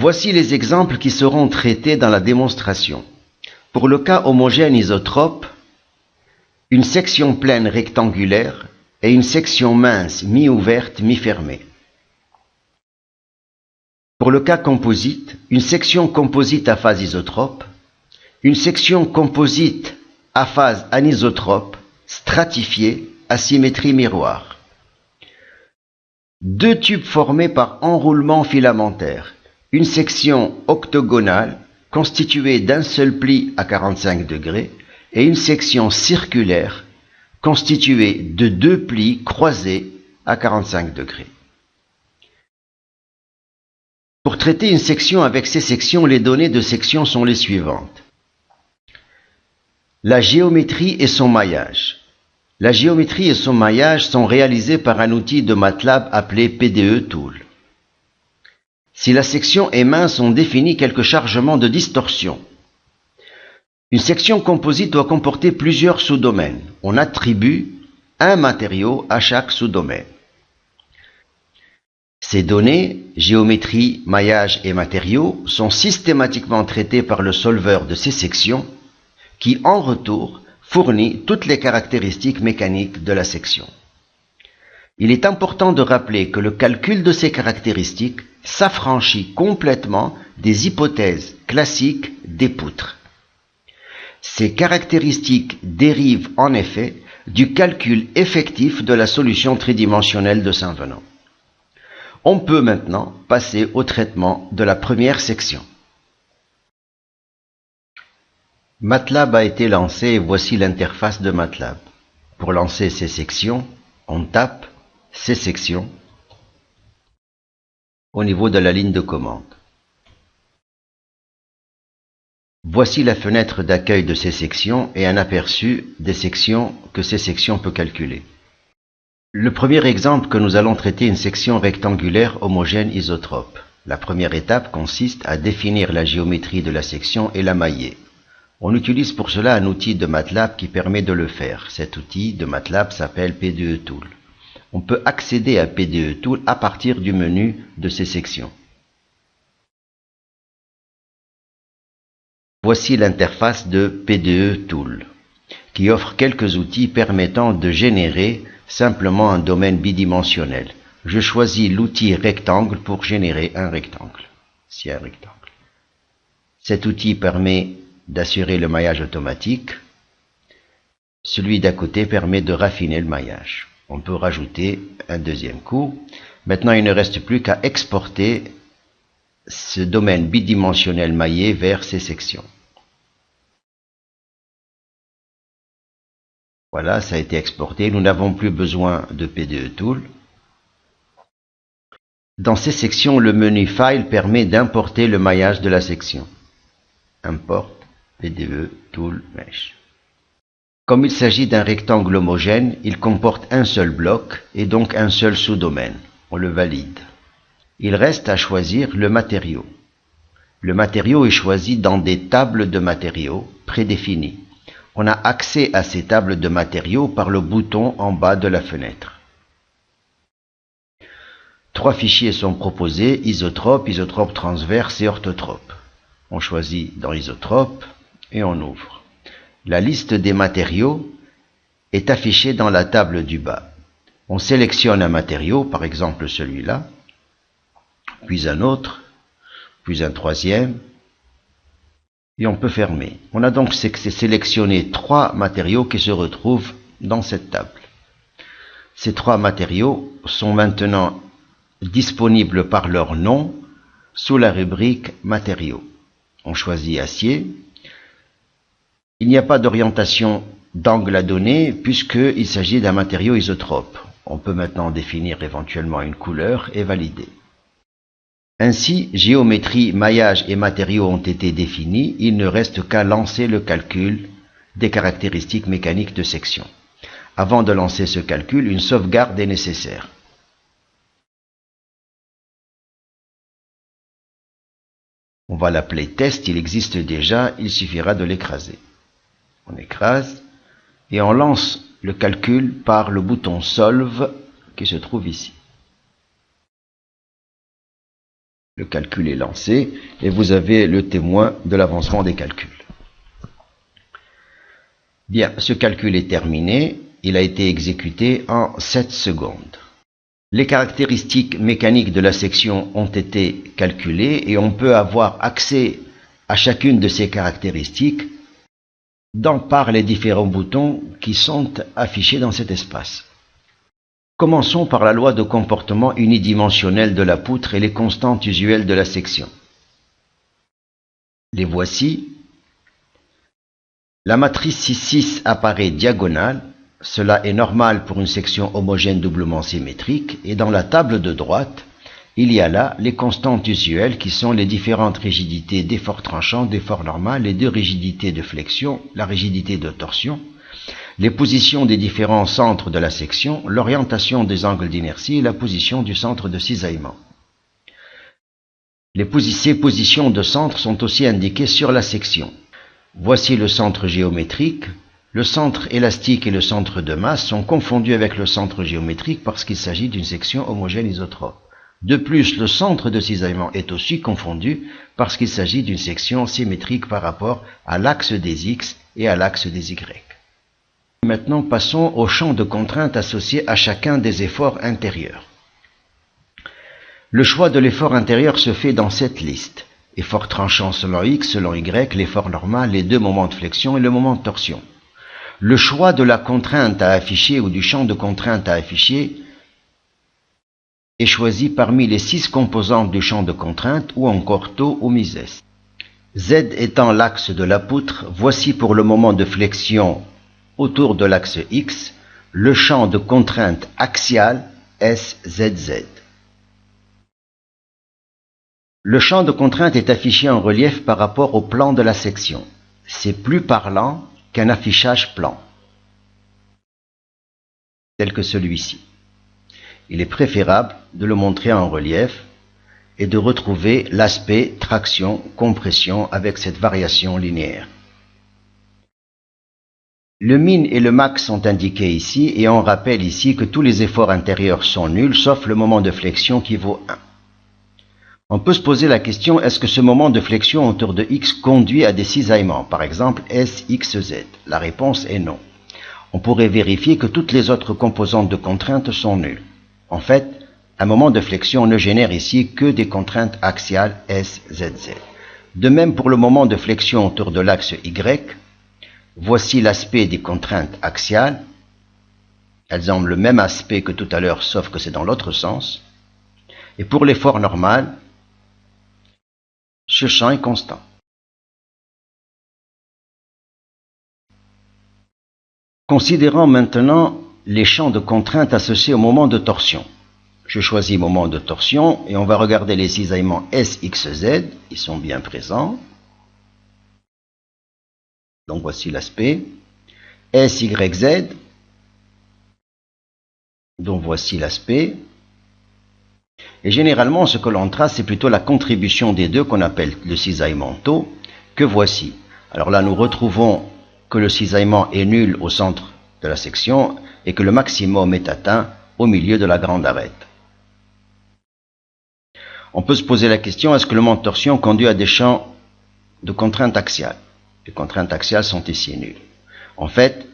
Voici les exemples qui seront traités dans la démonstration. Pour le cas homogène isotrope, une section pleine rectangulaire et une section mince mi-ouverte, mi-fermée. Pour le cas composite, une section composite à phase isotrope, une section composite à phase anisotrope, stratifiée à symétrie miroir. Deux tubes formés par enroulement filamentaire. Une section octogonale constituée d'un seul pli à 45 degrés et une section circulaire constituée de deux plis croisés à 45 degrés. Pour traiter une section avec ces sections, les données de section sont les suivantes. La géométrie et son maillage. La géométrie et son maillage sont réalisés par un outil de MATLAB appelé PDE Tool. Si la section est mince, on définit quelques chargements de distorsion. Une section composite doit comporter plusieurs sous-domaines. On attribue un matériau à chaque sous-domaine. Ces données, géométrie, maillage et matériaux, sont systématiquement traitées par le solveur de ces sections qui, en retour, fournit toutes les caractéristiques mécaniques de la section. Il est important de rappeler que le calcul de ces caractéristiques s'affranchit complètement des hypothèses classiques des poutres. Ces caractéristiques dérivent en effet du calcul effectif de la solution tridimensionnelle de Saint-Venant. On peut maintenant passer au traitement de la première section. MATLAB a été lancé et voici l'interface de MATLAB. Pour lancer ces sections, on tape ces sections au niveau de la ligne de commande. Voici la fenêtre d'accueil de ces sections et un aperçu des sections que ces sections peuvent calculer. Le premier exemple que nous allons traiter une section rectangulaire homogène isotrope. La première étape consiste à définir la géométrie de la section et la mailler. On utilise pour cela un outil de MATLAB qui permet de le faire. Cet outil de MATLAB s'appelle PDE Tool. On peut accéder à PDE Tool à partir du menu de ces sections. Voici l'interface de PDE Tool, qui offre quelques outils permettant de générer simplement un domaine bidimensionnel. Je choisis l'outil rectangle pour générer un rectangle. Ici un rectangle. Cet outil permet d'assurer le maillage automatique. Celui d'à côté permet de raffiner le maillage. On peut rajouter un deuxième coup. Maintenant, il ne reste plus qu'à exporter ce domaine bidimensionnel maillé vers ces sections. Voilà, ça a été exporté. Nous n'avons plus besoin de PDE Tool. Dans ces sections, le menu File permet d'importer le maillage de la section. Import PDE Tool Mesh. Comme il s'agit d'un rectangle homogène, il comporte un seul bloc et donc un seul sous-domaine. On le valide. Il reste à choisir le matériau. Le matériau est choisi dans des tables de matériaux prédéfinies. On a accès à ces tables de matériaux par le bouton en bas de la fenêtre. Trois fichiers sont proposés, isotrope, isotrope transverse et orthotrope. On choisit dans isotrope et on ouvre. La liste des matériaux est affichée dans la table du bas. On sélectionne un matériau, par exemple celui-là, puis un autre, puis un troisième, et on peut fermer. On a donc sélectionné trois matériaux qui se retrouvent dans cette table. Ces trois matériaux sont maintenant disponibles par leur nom sous la rubrique matériaux. On choisit acier. Il n'y a pas d'orientation d'angle à donner puisqu'il s'agit d'un matériau isotrope. On peut maintenant définir éventuellement une couleur et valider. Ainsi, géométrie, maillage et matériaux ont été définis. Il ne reste qu'à lancer le calcul des caractéristiques mécaniques de section. Avant de lancer ce calcul, une sauvegarde est nécessaire. On va l'appeler test, il existe déjà, il suffira de l'écraser. On écrase et on lance le calcul par le bouton Solve qui se trouve ici. Le calcul est lancé et vous avez le témoin de l'avancement des calculs. Bien, ce calcul est terminé. Il a été exécuté en 7 secondes. Les caractéristiques mécaniques de la section ont été calculées et on peut avoir accès à chacune de ces caractéristiques par les différents boutons qui sont affichés dans cet espace. Commençons par la loi de comportement unidimensionnel de la poutre et les constantes usuelles de la section. Les voici. La matrice 6,6 apparaît diagonale. Cela est normal pour une section homogène doublement symétrique. Et dans la table de droite, il y a là les constantes usuelles qui sont les différentes rigidités d'effort tranchant, d'effort normal, les deux rigidités de flexion, la rigidité de torsion, les positions des différents centres de la section, l'orientation des angles d'inertie et la position du centre de cisaillement. Ces positions de centre sont aussi indiquées sur la section. Voici le centre géométrique. Le centre élastique et le centre de masse sont confondus avec le centre géométrique parce qu'il s'agit d'une section homogène isotrope. De plus, le centre de cisaillement est aussi confondu parce qu'il s'agit d'une section symétrique par rapport à l'axe des X et à l'axe des Y. Maintenant, passons au champ de contrainte associé à chacun des efforts intérieurs. Le choix de l'effort intérieur se fait dans cette liste. Effort tranchant selon X, selon Y, l'effort normal, les deux moments de flexion et le moment de torsion. Le choix de la contrainte à afficher ou du champ de contrainte à afficher est choisi parmi les 6 composantes du champ de contrainte ou encore taux ou mises. Z étant l'axe de la poutre, voici pour le moment de flexion autour de l'axe X, le champ de contrainte axial SZZ. Le champ de contrainte est affiché en relief par rapport au plan de la section. C'est plus parlant qu'un affichage plan, tel que celui-ci. Il est préférable de le montrer en relief et de retrouver l'aspect traction-compression avec cette variation linéaire. Le min et le max sont indiqués ici et on rappelle ici que tous les efforts intérieurs sont nuls sauf le moment de flexion qui vaut 1. On peut se poser la question, est-ce que ce moment de flexion autour de X conduit à des cisaillements, par exemple SXZ? La réponse est non. On pourrait vérifier que toutes les autres composantes de contrainte sont nulles. En fait, un moment de flexion ne génère ici que des contraintes axiales SZZ. De même pour le moment de flexion autour de l'axe Y, voici l'aspect des contraintes axiales. Elles ont le même aspect que tout à l'heure, sauf que c'est dans l'autre sens. Et pour l'effort normal, ce champ est constant. Considérons maintenant les champs de contrainte associés au moment de torsion. Je choisis moment de torsion et on va regarder les cisaillements SXZ. Ils sont bien présents. Donc voici l'aspect. SYZ. Donc voici l'aspect. Et généralement, ce que l'on trace, c'est plutôt la contribution des deux qu'on appelle le cisaillement taux, que voici. Alors là, nous retrouvons que le cisaillement est nul au centre de la section et que le maximum est atteint au milieu de la grande arête. On peut se poser la question, est-ce que le moment de torsion conduit à des champs de contrainte axiale? Les contraintes axiales sont ici nulles. En fait,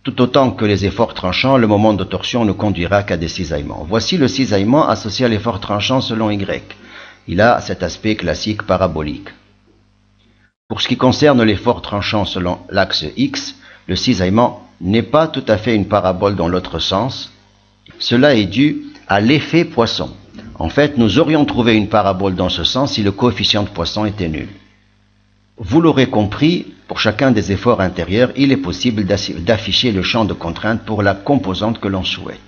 tout autant que les efforts tranchants, le moment de torsion ne conduira qu'à des cisaillements. Voici le cisaillement associé à l'effort tranchant selon Y. Il a cet aspect classique parabolique. Pour ce qui concerne l'effort tranchant selon l'axe X, le cisaillement n'est pas tout à fait une parabole dans l'autre sens. Cela est dû à l'effet Poisson. En fait, nous aurions trouvé une parabole dans ce sens si le coefficient de Poisson était nul. Vous l'aurez compris, pour chacun des efforts intérieurs, il est possible d'afficher le champ de contrainte pour la composante que l'on souhaite.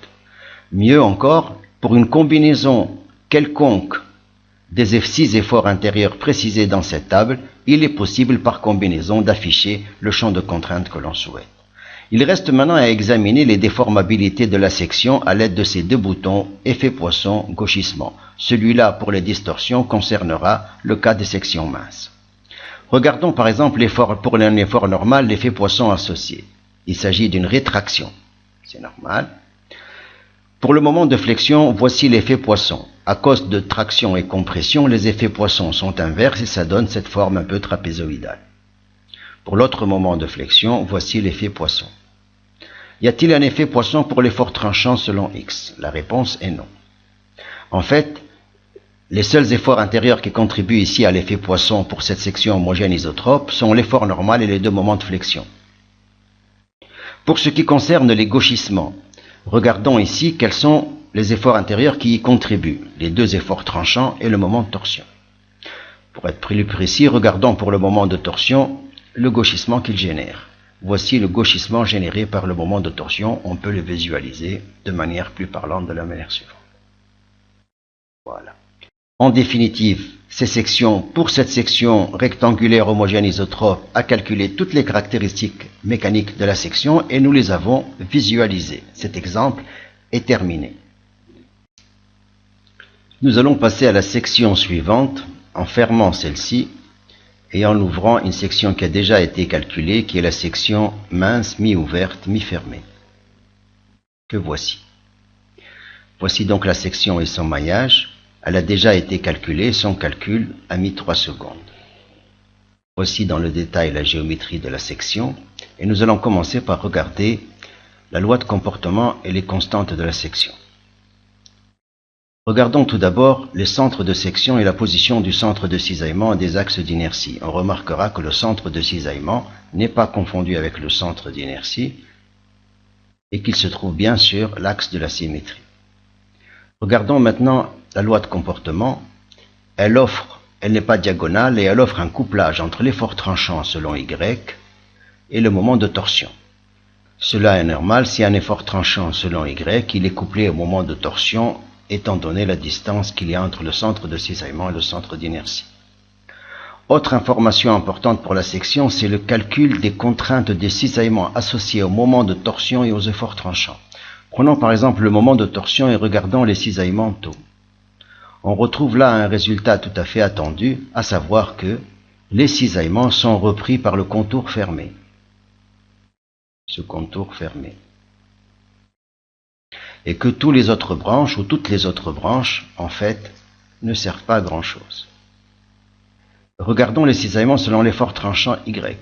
Mieux encore, pour une combinaison quelconque des 6 efforts intérieurs précisés dans cette table, il est possible par combinaison d'afficher le champ de contrainte que l'on souhaite. Il reste maintenant à examiner les déformabilités de la section à l'aide de ces 2 boutons, effet Poisson, gauchissement. Celui-là, pour les distorsions, concernera le cas des sections minces. Regardons par exemple pour un effort normal, l'effet Poisson associé. Il s'agit d'une rétraction. C'est normal. Pour le moment de flexion, voici l'effet Poisson. À cause de traction et compression, les effets poissons sont inverses et ça donne cette forme un peu trapézoïdale. Pour l'autre moment de flexion, voici l'effet poisson. Y a-t-il un effet poisson pour l'effort tranchant selon X? La réponse est non. En fait, les seuls efforts intérieurs qui contribuent ici à l'effet poisson pour cette section homogène isotrope sont l'effort normal et les deux moments de flexion. Pour ce qui concerne les gauchissements, regardons ici quels sont les efforts intérieurs qui y contribuent, les deux efforts tranchants et le moment de torsion. Pour être plus précis, regardons pour le moment de torsion le gauchissement qu'il génère. Voici le gauchissement généré par le moment de torsion. On peut le visualiser de manière plus parlante de la manière suivante. Voilà. En définitive, pour cette section rectangulaire homogène isotrope, à calculer toutes les caractéristiques mécaniques de la section et nous les avons visualisées. Cet exemple est terminé. Nous allons passer à la section suivante en fermant celle-ci et en ouvrant une section qui a déjà été calculée, qui est la section mince, mi-ouverte, mi-fermée, que voici. Voici donc la section et son maillage. Elle a déjà été calculée, son calcul a mis 3 secondes. Voici dans le détail la géométrie de la section, et nous allons commencer par regarder la loi de comportement et les constantes de la section. Regardons tout d'abord les centres de section et la position du centre de cisaillement et des axes d'inertie. On remarquera que le centre de cisaillement n'est pas confondu avec le centre d'inertie et qu'il se trouve bien sur l'axe de la symétrie. Regardons maintenant la loi de comportement. Elle n'est pas diagonale et elle offre un couplage entre l'effort tranchant selon Y et le moment de torsion. Cela est normal si un effort tranchant selon Y, il est couplé au moment de torsion étant donné la distance qu'il y a entre le centre de cisaillement et le centre d'inertie. Autre information importante pour la section, c'est le calcul des contraintes de cisaillement associées au moment de torsion et aux efforts tranchants. Prenons par exemple le moment de torsion et regardons les cisaillements taux. On retrouve là un résultat tout à fait attendu, à savoir que les cisaillements sont repris par le contour fermé. Ce contour fermé. Et que toutes les autres branches, en fait, ne servent pas à grand chose. Regardons les cisaillements selon l'effort tranchant Y.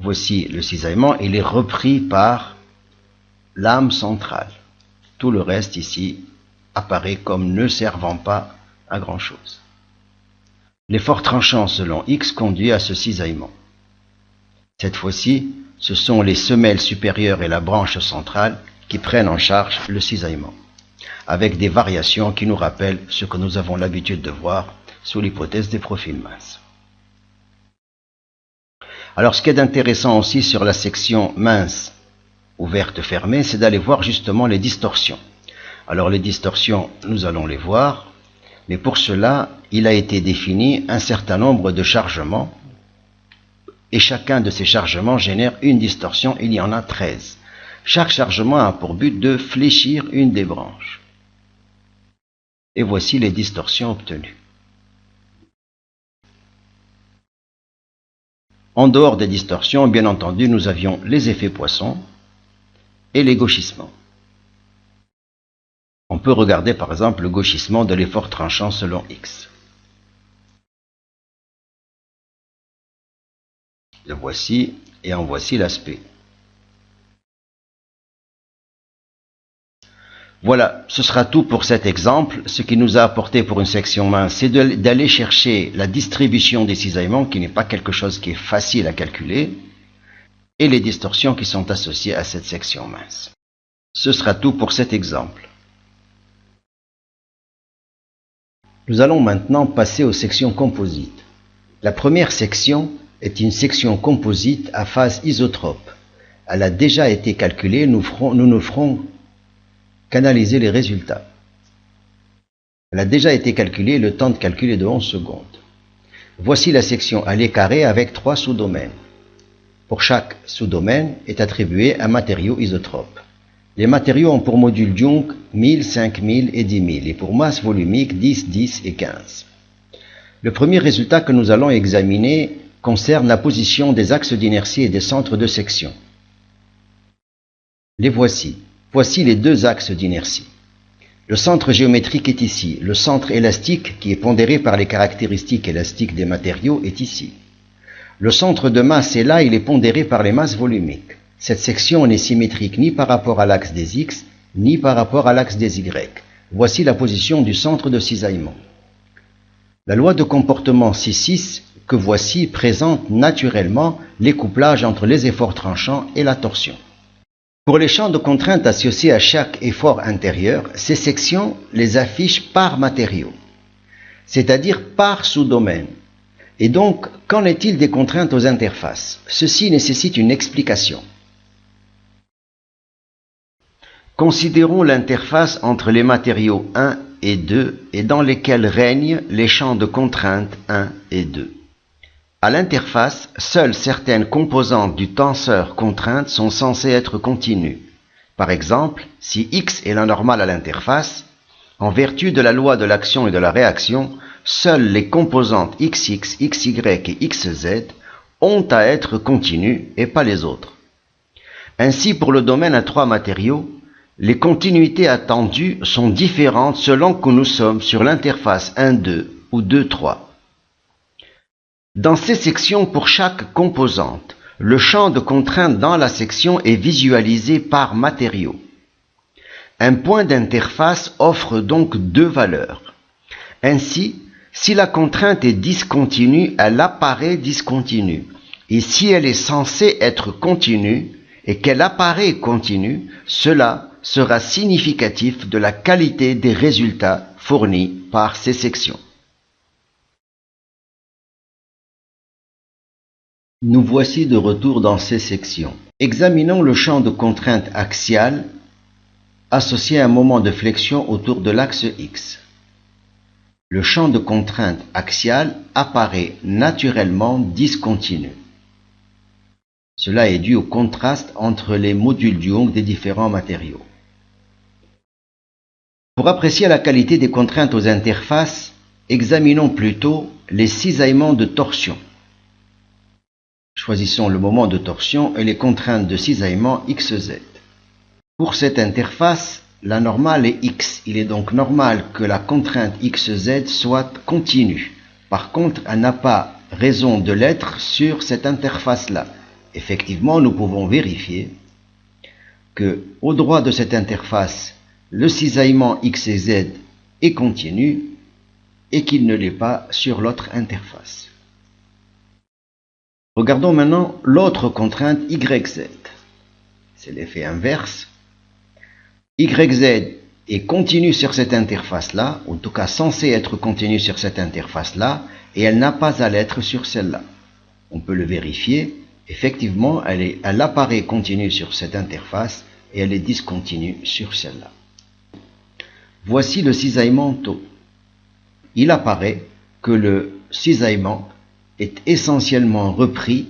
Voici le cisaillement, il est repris par lame centrale. Tout le reste ici apparaît comme ne servant pas à grand chose. L'effort tranchant selon X conduit à ce cisaillement. Cette fois-ci, ce sont les semelles supérieures et la branche centrale qui prennent en charge le cisaillement, avec des variations qui nous rappellent ce que nous avons l'habitude de voir sous l'hypothèse des profils minces. Alors ce qui est intéressant aussi sur la section mince, ouverte, fermée, c'est d'aller voir justement les distorsions. Alors les distorsions, nous allons les voir, mais pour cela, il a été défini un certain nombre de chargements, et chacun de ces chargements génère une distorsion, il y en a 13. Chaque chargement a pour but de fléchir une des branches. Et voici les distorsions obtenues. En dehors des distorsions, bien entendu, nous avions les effets poissons et les gauchissements. On peut regarder par exemple le gauchissement de l'effort tranchant selon X. Le voici et en voici l'aspect. Voilà, ce sera tout pour cet exemple. Ce qui nous a apporté pour une section mince, c'est d'aller chercher la distribution des cisaillements, qui n'est pas quelque chose qui est facile à calculer, et les distorsions qui sont associées à cette section mince. Ce sera tout pour cet exemple. Nous allons maintenant passer aux sections composites. La première section est une section composite à phase isotrope. Elle a déjà été calculée, nous ne ferons qu'analyser les résultats. Elle a déjà été calculée, le temps de calcul est de 11 secondes. Voici la section allée carrée avec 3 sous-domaines. Pour chaque sous-domaine est attribué un matériau isotrope. Les matériaux ont pour module Young 1000, 5000 et 10 000 et pour masse volumique 10, 10 et 15. Le premier résultat que nous allons examiner concerne la position des axes d'inertie et des centres de section. Les voici. Voici les deux axes d'inertie. Le centre géométrique est ici. Le centre élastique, qui est pondéré par les caractéristiques élastiques des matériaux, est ici. Le centre de masse est là, il est pondéré par les masses volumiques. Cette section n'est symétrique ni par rapport à l'axe des X, ni par rapport à l'axe des Y. Voici la position du centre de cisaillement. La loi de comportement C6 que voici présente naturellement les couplages entre les efforts tranchants et la torsion. Pour les champs de contrainte associés à chaque effort intérieur, ces sections les affichent par matériau, c'est-à-dire par sous-domaine. Et donc, qu'en est-il des contraintes aux interfaces? Ceci nécessite une explication. Considérons l'interface entre les matériaux 1 et 2 et dans lesquels règnent les champs de contrainte 1 et 2. À l'interface, seules certaines composantes du tenseur contrainte sont censées être continues. Par exemple, si X est la normale à l'interface, en vertu de la loi de l'action et de la réaction, seules les composantes XX, XY et XZ ont à être continues et pas les autres. Ainsi, pour le domaine à trois matériaux, les continuités attendues sont différentes selon que nous sommes sur l'interface 1-2 ou 2-3. Dans ces sections, pour chaque composante, le champ de contrainte dans la section est visualisé par matériau. Un point d'interface offre donc deux valeurs. Ainsi, si la contrainte est discontinue, elle apparaît discontinue. Et si elle est censée être continue et qu'elle apparaît continue, cela sera significatif de la qualité des résultats fournis par ces sections. Nous voici de retour dans ces sections. Examinons le champ de contrainte axial associé à un moment de flexion autour de l'axe X. Le champ de contrainte axial apparaît naturellement discontinu. Cela est dû au contraste entre les modules du Young des différents matériaux. Pour apprécier la qualité des contraintes aux interfaces, examinons plutôt les cisaillements de torsion. Choisissons le moment de torsion et les contraintes de cisaillement XZ. Pour cette interface, la normale est X. Il est donc normal que la contrainte XZ soit continue. Par contre, elle n'a pas raison de l'être sur cette interface-là. Effectivement, nous pouvons vérifier que, au droit de cette interface, le cisaillement XZ est continu et qu'il ne l'est pas sur l'autre interface. Regardons maintenant l'autre contrainte YZ. C'est l'effet inverse. YZ est continue sur cette interface-là, ou en tout cas censée être continue sur cette interface-là, et elle n'a pas à l'être sur celle-là. On peut le vérifier. Effectivement, elle apparaît continue sur cette interface et elle est discontinue sur celle-là. Voici le cisaillement taux. Il apparaît que le cisaillement est essentiellement repris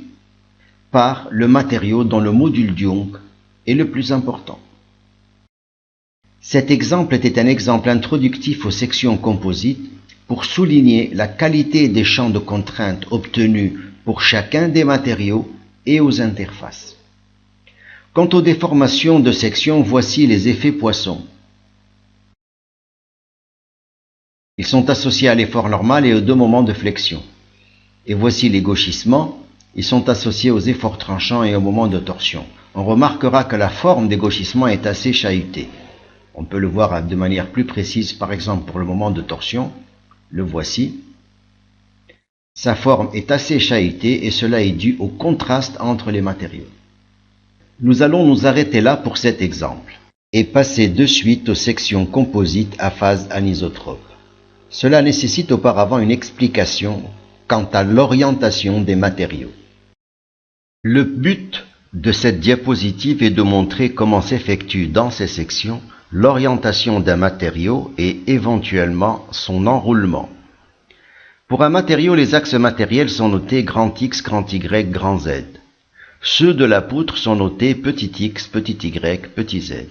par le matériau dont le module du Young est le plus important. Cet exemple était un exemple introductif aux sections composites pour souligner la qualité des champs de contrainte obtenus pour chacun des matériaux et aux interfaces. Quant aux déformations de section, voici les effets Poisson. Ils sont associés à l'effort normal et aux deux moments de flexion. Et voici les gauchissements, ils sont associés aux efforts tranchants et au moment de torsion. On remarquera que la forme des gauchissements est assez chahutée. On peut le voir de manière plus précise, par exemple pour le moment de torsion. Le voici. Sa forme est assez chahutée et cela est dû au contraste entre les matériaux. Nous allons nous arrêter là pour cet exemple et passer de suite aux sections composites à phase anisotrope. Cela nécessite auparavant une explication quant à l'orientation des matériaux. Le but de cette diapositive est de montrer comment s'effectue dans ces sections l'orientation d'un matériau et éventuellement son enroulement. Pour un matériau, les axes matériels sont notés grand X, grand Y, grand Z. Ceux de la poutre sont notés petit x, petit y, petit z.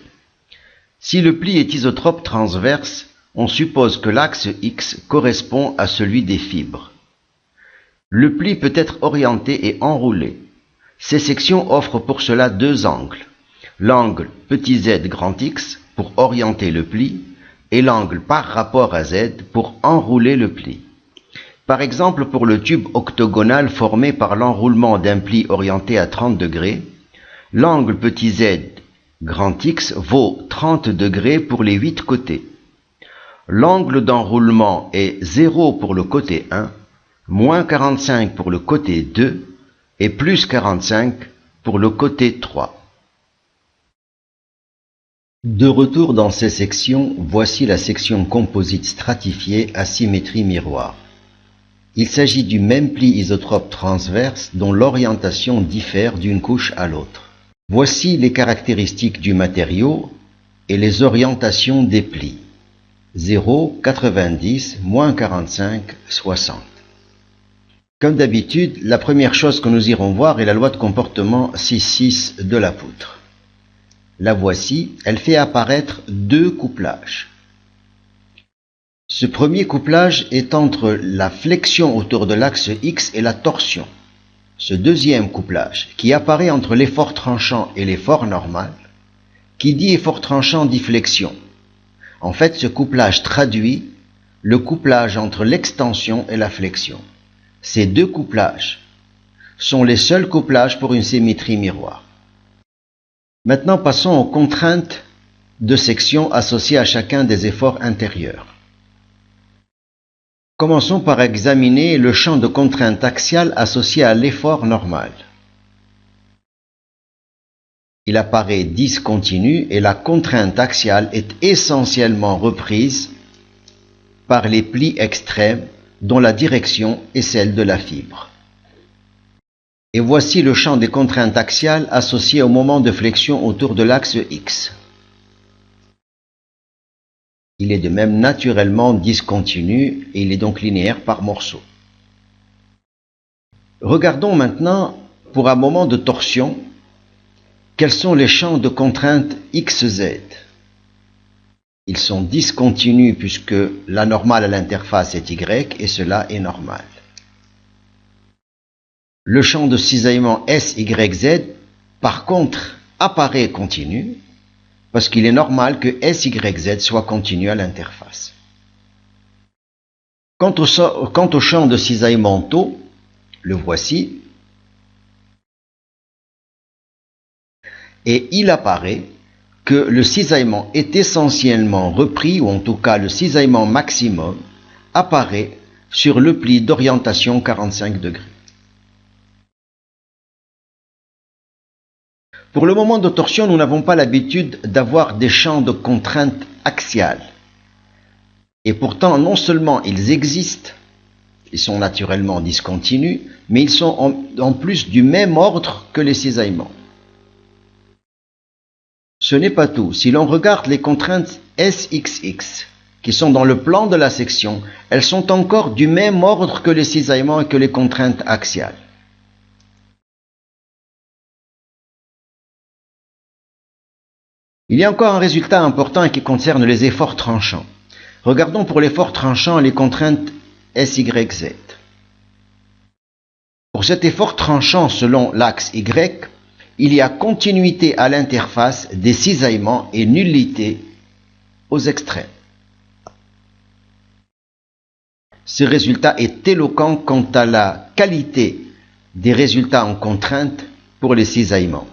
Si le pli est isotrope transverse, on suppose que l'axe X correspond à celui des fibres. Le pli peut être orienté et enroulé. Ces sections offrent pour cela deux angles. L'angle petit z grand X pour orienter le pli, et l'angle par rapport à Z pour enrouler le pli. Par exemple, pour le tube octogonal formé par l'enroulement d'un pli orienté à 30 degrés, l'angle petit z grand X vaut 30 degrés pour les 8 côtés. L'angle d'enroulement est 0 pour le côté 1, moins 45 pour le côté 2 et plus 45 pour le côté 3. De retour dans ces sections, voici la section composite stratifiée à symétrie miroir. Il s'agit du même pli isotrope transverse dont l'orientation diffère d'une couche à l'autre. Voici les caractéristiques du matériau et les orientations des plis. 0, 90, moins 45, 60. Comme d'habitude, la première chose que nous irons voir est la loi de comportement 6.6 de la poutre. La voici, elle fait apparaître deux couplages. Ce premier couplage est entre la flexion autour de l'axe X et la torsion. Ce deuxième couplage, qui apparaît entre l'effort tranchant et l'effort normal, qui dit effort tranchant dit flexion. En fait, ce couplage traduit le couplage entre l'extension et la flexion. Ces deux couplages sont les seuls couplages pour une symétrie miroir. Maintenant, passons aux contraintes de section associées à chacun des efforts intérieurs. Commençons par examiner le champ de contrainte axiale associé à l'effort normal. Il apparaît discontinu et la contrainte axiale est essentiellement reprise par les plis extrêmes dont la direction est celle de la fibre. Et voici le champ des contraintes axiales associées au moment de flexion autour de l'axe X. Il est de même naturellement discontinu et il est donc linéaire par morceaux. Regardons maintenant, pour un moment de torsion, quels sont les champs de contrainte XZ. Ils sont discontinus puisque la normale à l'interface est Y et cela est normal. Le champ de cisaillement SYZ, par contre, apparaît continu, parce qu'il est normal que SYZ soit continu à l'interface. Quant au champ de cisaillement taux, le voici, et il apparaît que le cisaillement est essentiellement repris, ou en tout cas le cisaillement maximum, apparaît sur le pli d'orientation 45 degrés. Pour le moment de torsion, nous n'avons pas l'habitude d'avoir des champs de contrainte axiales. Et pourtant, non seulement ils existent, ils sont naturellement discontinus, mais ils sont en plus du même ordre que les cisaillements. Ce n'est pas tout. Si l'on regarde les contraintes SXX, qui sont dans le plan de la section, elles sont encore du même ordre que les cisaillements et que les contraintes axiales. Il y a encore un résultat important qui concerne les efforts tranchants. Regardons pour l'effort tranchant les contraintes SYZ. Pour cet effort tranchant selon l'axe Y, il y a continuité à l'interface des cisaillements et nullité aux extrêmes. Ce résultat est éloquent quant à la qualité des résultats en contrainte pour les cisaillements.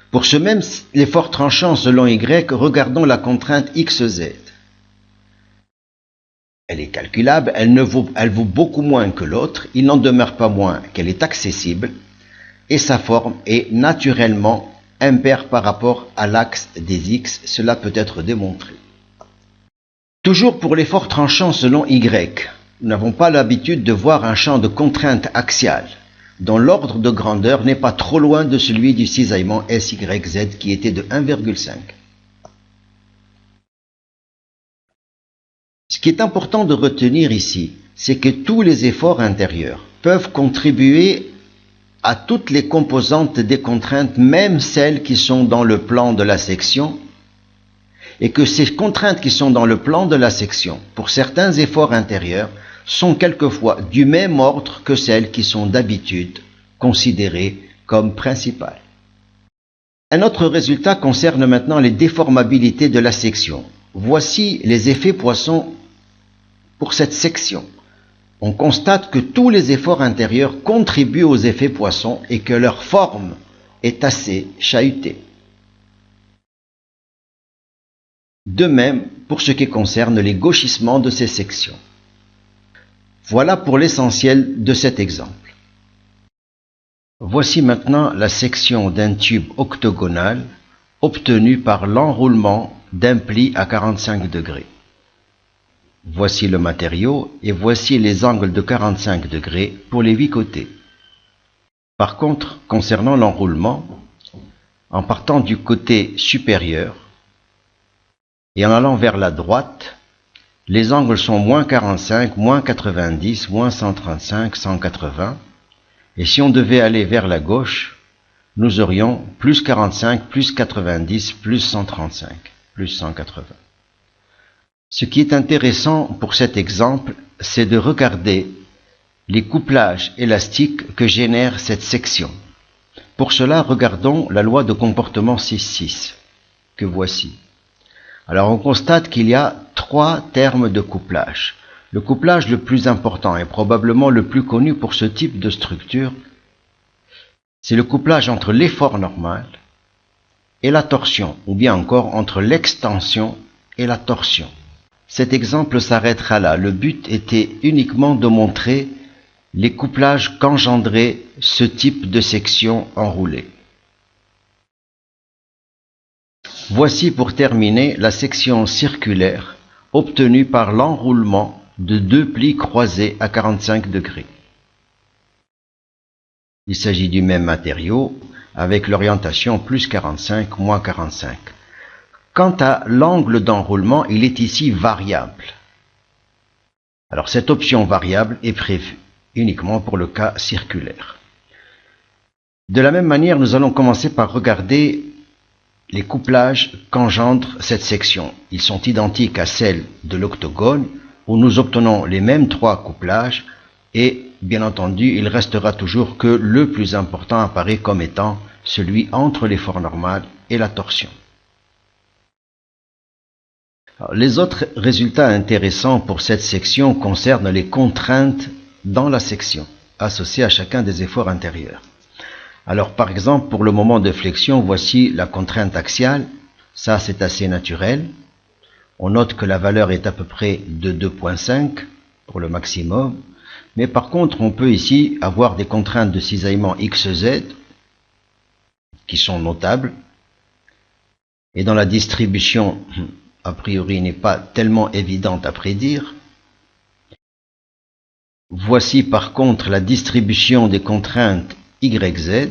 Pour ce même effort tranchant selon Y, regardons la contrainte XZ. Elle est calculable, elle vaut beaucoup moins que l'autre, il n'en demeure pas moins qu'elle est accessible, et sa forme est naturellement impaire par rapport à l'axe des X, cela peut être démontré. Toujours pour l'effort tranchant selon Y, nous n'avons pas l'habitude de voir un champ de contrainte axiale, dont l'ordre de grandeur n'est pas trop loin de celui du cisaillement SYZ qui était de 1,5. Ce qui est important de retenir ici, c'est que tous les efforts intérieurs peuvent contribuer à toutes les composantes des contraintes, même celles qui sont dans le plan de la section, et que ces contraintes qui sont dans le plan de la section, pour certains efforts intérieurs, sont quelquefois du même ordre que celles qui sont d'habitude considérées comme principales. Un autre résultat concerne maintenant les déformabilités de la section. Voici les effets Poisson pour cette section. On constate que tous les efforts intérieurs contribuent aux effets Poisson et que leur forme est assez chahutée. De même pour ce qui concerne les gauchissements de ces sections. Voilà pour l'essentiel de cet exemple. Voici maintenant la section d'un tube octogonal obtenue par l'enroulement d'un pli à 45 degrés. Voici le matériau et voici les angles de 45 degrés pour les 8 côtés. Par contre, concernant l'enroulement, en partant du côté supérieur et en allant vers la droite, les angles sont moins 45, moins 90, moins 135, 180. Et si on devait aller vers la gauche, nous aurions plus 45, plus 90, plus 135, plus 180. Ce qui est intéressant pour cet exemple, c'est de regarder les couplages élastiques que génère cette section. Pour cela, regardons la loi de comportement 6.6, que voici. Alors on constate qu'il y a 3 termes de couplage. Le couplage le plus important et probablement le plus connu pour ce type de structure, c'est le couplage entre l'effort normal et la torsion, ou bien encore entre l'extension et la torsion. Cet exemple s'arrêtera là. Le but était uniquement de montrer les couplages qu'engendrait ce type de section enroulée. Voici pour terminer la section circulaire obtenue par l'enroulement de 2 plis croisés à 45 degrés. Il s'agit du même matériau avec l'orientation plus 45, moins 45. Quant à l'angle d'enroulement, il est ici variable. Alors cette option variable est prévue uniquement pour le cas circulaire. De la même manière, nous allons commencer par regarder les couplages qu'engendre cette section. Ils sont identiques à celles de l'octogone où nous obtenons les mêmes 3 couplages et bien entendu, il restera toujours que le plus important apparaît comme étant celui entre l'effort normal et la torsion. Alors, les autres résultats intéressants pour cette section concernent les contraintes dans la section, associées à chacun des efforts intérieurs. Alors par exemple, pour le moment de flexion, voici la contrainte axiale. Ça, c'est assez naturel. On note que la valeur est à peu près de 2,5 pour le maximum. Mais par contre, on peut ici avoir des contraintes de cisaillement XZ qui sont notables. Et dans la distribution, a priori, n'est pas tellement évidente à prédire. Voici par contre la distribution des contraintes YZ.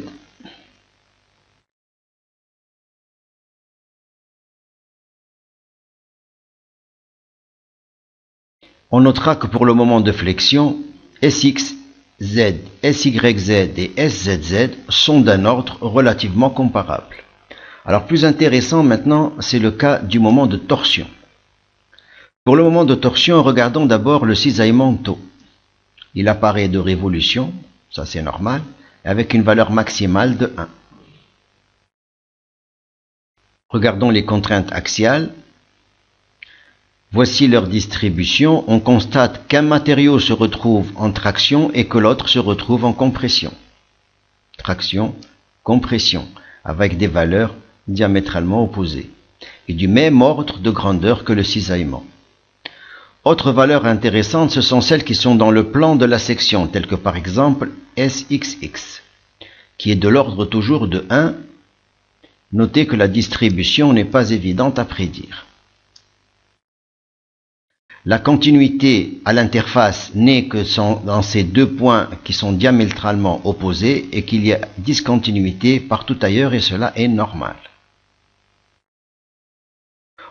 On notera que pour le moment de flexion, SXZ, SYZ et SZZ sont d'un ordre relativement comparable. Alors plus intéressant maintenant, c'est le cas du moment de torsion. Pour le moment de torsion, regardons d'abord le cisaillement taux. Il apparaît de révolution, ça c'est normal, avec une valeur maximale de 1. Regardons les contraintes axiales. Voici leur distribution. On constate qu'un matériau se retrouve en traction et que l'autre se retrouve en compression. Traction, compression, avec des valeurs diamétralement opposées et du même ordre de grandeur que le cisaillement. Autres valeurs intéressantes, ce sont celles qui sont dans le plan de la section, telles que par exemple SXX, qui est de l'ordre toujours de 1. Notez que la distribution n'est pas évidente à prédire. La continuité à l'interface n'est que dans ces 2 points qui sont diamétralement opposés et qu'il y a discontinuité partout ailleurs et cela est normal.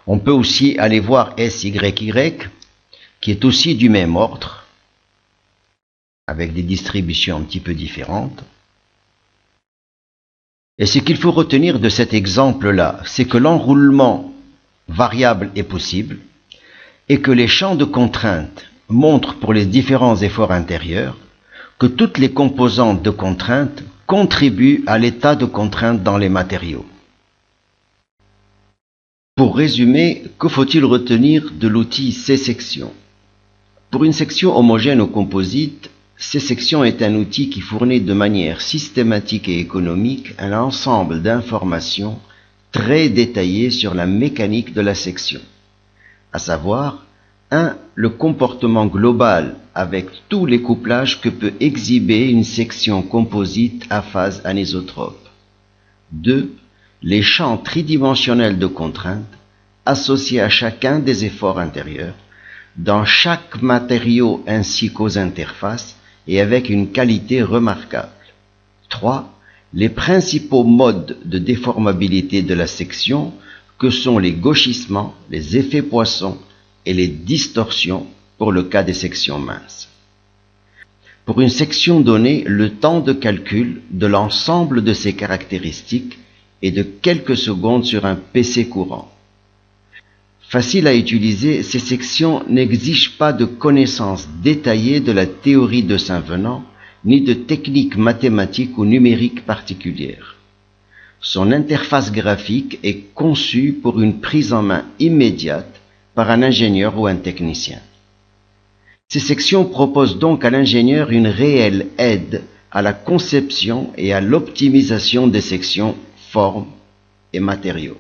On peut aussi aller voir SYY qui est aussi du même ordre avec des distributions un petit peu différentes. Et ce qu'il faut retenir de cet exemple-là, c'est que l'enroulement variable est possible et que les champs de contrainte montrent pour les différents efforts intérieurs que toutes les composantes de contrainte contribuent à l'état de contrainte dans les matériaux. Pour résumer, que faut-il retenir de l'outil C-section? Pour une section homogène ou composite, C-section est un outil qui fournit de manière systématique et économique un ensemble d'informations très détaillées sur la mécanique de la section, à savoir 1. Le comportement global avec tous les couplages que peut exhiber une section composite à phase anisotrope. 2. Les champs tridimensionnels de contraintes associés à chacun des efforts intérieurs, dans chaque matériau ainsi qu'aux interfaces et avec une qualité remarquable. 3. Les principaux modes de déformabilité de la section que sont les gauchissements, les effets poissons et les distorsions pour le cas des sections minces. Pour une section donnée, le temps de calcul de l'ensemble de ces caractéristiques est de quelques secondes sur un PC courant. Facile à utiliser, ces sections n'exigent pas de connaissances détaillées de la théorie de Saint-Venant, ni de techniques mathématiques ou numériques particulières. Son interface graphique est conçue pour une prise en main immédiate par un ingénieur ou un technicien. Ces sections proposent donc à l'ingénieur une réelle aide à la conception et à l'optimisation des sections, formes et matériaux.